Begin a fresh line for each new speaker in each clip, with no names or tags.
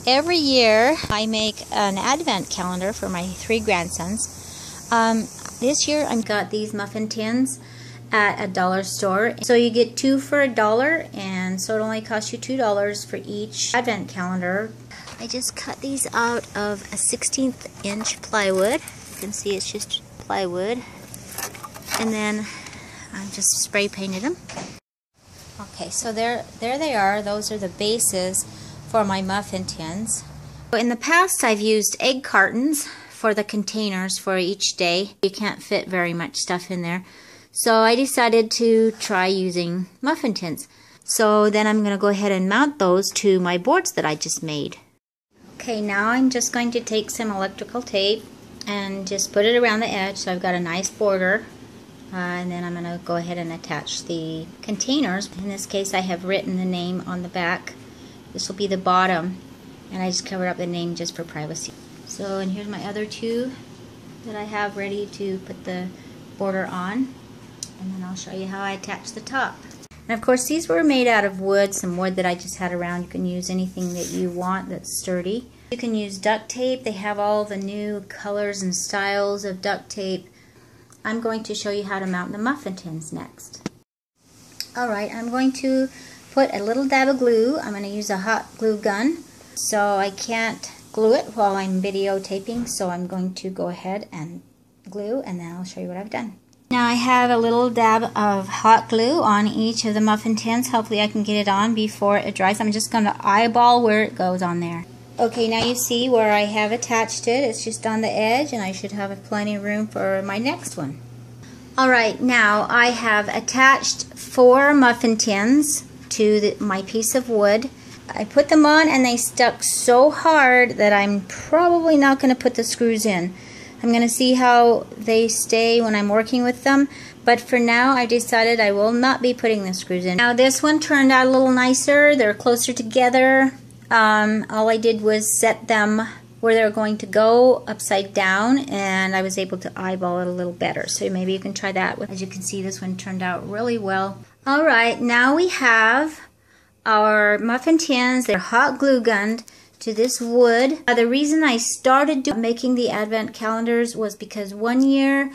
Every year I make an advent calendar for my 3 grandsons. This year I've got these muffin tins at a dollar store. So you get 2 for $1, and so it only costs you $2 for each advent calendar. I just cut these out of a 1/16 inch plywood. You can see it's just plywood. And then I just spray painted them. Okay, so there they are. Those are the bases for my muffin tins. In the past I've used egg cartons for the containers for each day. You can't fit very much stuff in there. So I decided to try using muffin tins. So then I'm going to go ahead and mount those to my boards that I just made. Okay, now I'm just going to take some electrical tape and just put it around the edge so I've got a nice border. And then I'm going to go ahead and attach the containers. In this case I have written the name on the back. This will be the bottom, and I just covered up the name just for privacy. So, and here's my other 2 that I have ready to put the border on. And then I'll show you how I attach the top. And of course these were made out of wood, some wood that I just had around. You can use anything that you want that's sturdy. You can use duct tape. They have all the new colors and styles of duct tape. I'm going to show you how to mount the muffin tins next. Alright, I'm going to put a little dab of glue. I'm going to use a hot glue gun. So I can't glue it while I'm videotaping, so I'm going to go ahead and glue, and then I'll show you what I've done. Now I have a little dab of hot glue on each of the muffin tins. Hopefully I can get it on before it dries. I'm just going to eyeball where it goes on there. Okay, now you see where I have attached it. It's just on the edge, and I should have plenty of room for my next one. Alright, now I have attached 4 muffin tins to my piece of wood. I put them on and they stuck so hard that I'm probably not going to put the screws in. I'm going to see how they stay when I'm working with them, but for now I decided I will not be putting the screws in. Now this one turned out a little nicer. They're closer together. All I did was set them where they're going to go upside down, and I was able to eyeball it a little better. So maybe you can try that. As you can see, this one turned out really well. Alright, now we have our muffin tins. They're hot glue gunned to this wood. The reason I started making the advent calendars was because one year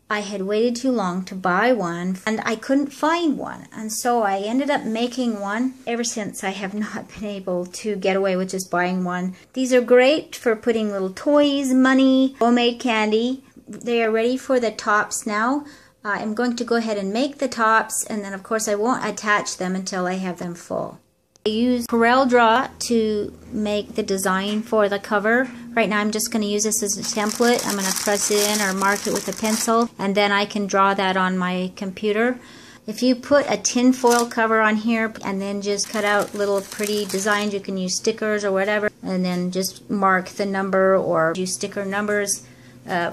I had waited too long to buy one and I couldn't find one, and so I ended up making one. Ever since I have not been able to get away with just buying one. These are great for putting little toys, money, homemade candy. They are ready for the tops now. I'm going to go ahead and make the tops, and then of course I won't attach them until I have them full. I use CorelDRAW to make the design for the cover. Right now I'm just going to use this as a template. I'm going to press it in or mark it with a pencil, and then I can draw that on my computer. If you put a tin foil cover on here and then just cut out little pretty designs, you can use stickers or whatever, and then just mark the number or use sticker numbers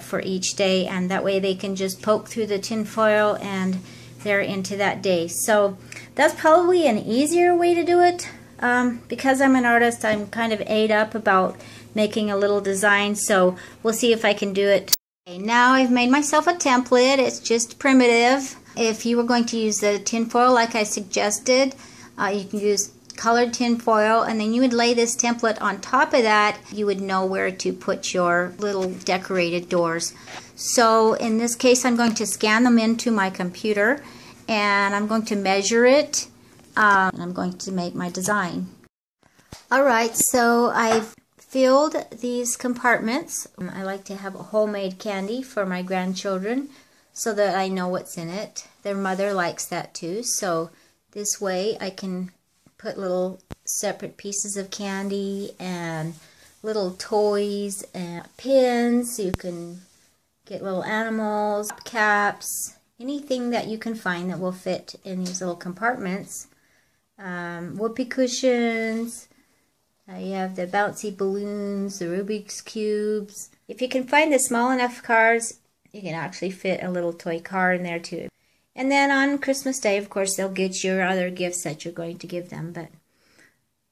for each day, and that way they can just poke through the tin foil and they're into that day. So that's probably an easier way to do it. Because I'm an artist, I'm kind of ate up about making a little design, so we'll see if I can do it. Okay, now I've made myself a template. It's just primitive. If you were going to use the tin foil like I suggested, you can use colored tin foil, and then you would lay this template on top of that. You would know where to put your little decorated doors. So in this case I'm going to scan them into my computer, and I'm going to measure it, and I'm going to make my design. Alright, so I've filled these compartments. I like to have a homemade candy for my grandchildren so that I know what's in it. Their mother likes that too, so this way I can put little separate pieces of candy and little toys and pins. You can get little animals, caps, anything that you can find that will fit in these little compartments. Whoopee cushions. You have the bouncy balloons, the Rubik's cubes. If you can find the small enough cars, you can actually fit a little toy car in there too. And then on Christmas Day, of course, they'll get your other gifts that you're going to give them.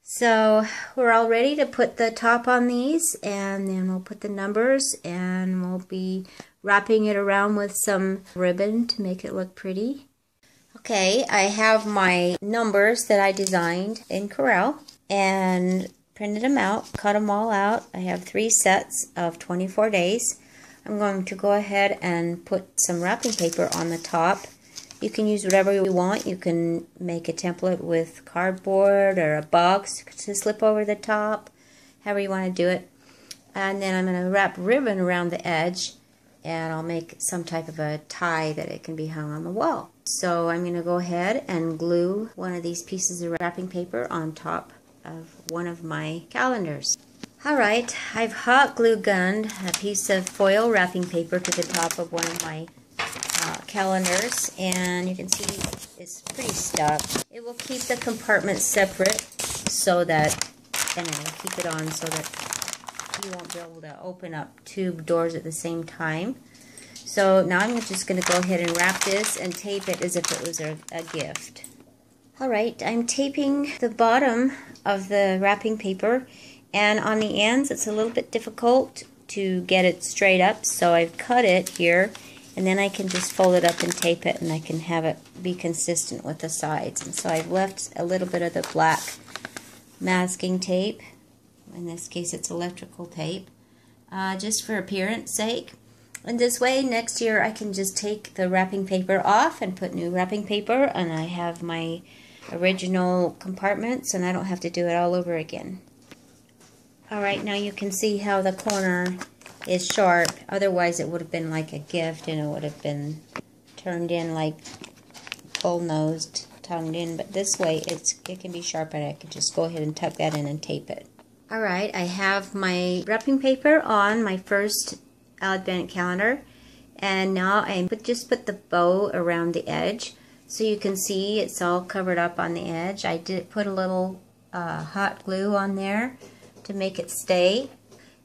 So we're all ready to put the top on these, and then we'll put the numbers, and we'll be wrapping it around with some ribbon to make it look pretty. Okay, I have my numbers that I designed in Corel and printed them out, cut them all out. I have 3 sets of 24 days. I'm going to go ahead and put some wrapping paper on the top. You can use whatever you want. You can make a template with cardboard or a box to slip over the top, however you want to do it. And then I'm going to wrap ribbon around the edge, and I'll make some type of a tie that it can be hung on the wall. So I'm going to go ahead and glue one of these pieces of wrapping paper on top of one of my calendars. Alright, I've hot glue gunned a piece of foil wrapping paper to the top of one of my calendars, and you can see it's pretty stuck. It will keep the compartments separate so that, and it will keep it on so that you won't be able to open up 2 doors at the same time. So now I'm just going to go ahead and wrap this and tape it as if it was a gift. Alright, I'm taping the bottom of the wrapping paper, and on the ends it's a little bit difficult to get it straight up, so I've cut it here, and then I can just fold it up and tape it, and I can have it be consistent with the sides. And so I've left a little bit of the black masking tape, in this case it's electrical tape, just for appearance sake. And this way next year I can just take the wrapping paper off and put new wrapping paper, and I have my original compartments and I don't have to do it all over again. Alright, now you can see how the corner is sharp. Otherwise it would have been like a gift and it would have been turned in like bull-nosed, tongued in, but this way it can be sharp, and I can just go ahead and tuck that in and tape it. Alright, I have my wrapping paper on my first Advent calendar, and now I just put the bow around the edge so you can see it's all covered up on the edge. I did put a little hot glue on there to make it stay,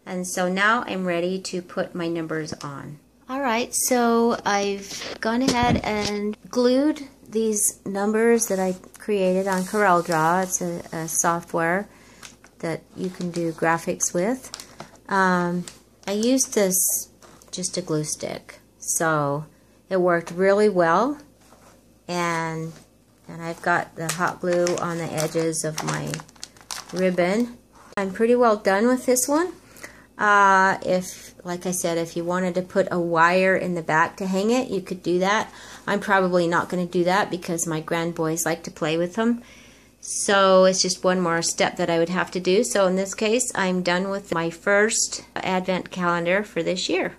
and so now I'm ready to put my numbers on. Alright, so I've gone ahead and glued these numbers that I created on CorelDRAW. It's a software that you can do graphics with. I used this just a glue stick, so it worked really well, and I've got the hot glue on the edges of my ribbon. I'm pretty well done with this one. Like I said, if you wanted to put a wire in the back to hang it, you could do that. I'm probably not going to do that because my grandboys like to play with them. So it's just one more step that I would have to do. So in this case, I'm done with my first Advent calendar for this year.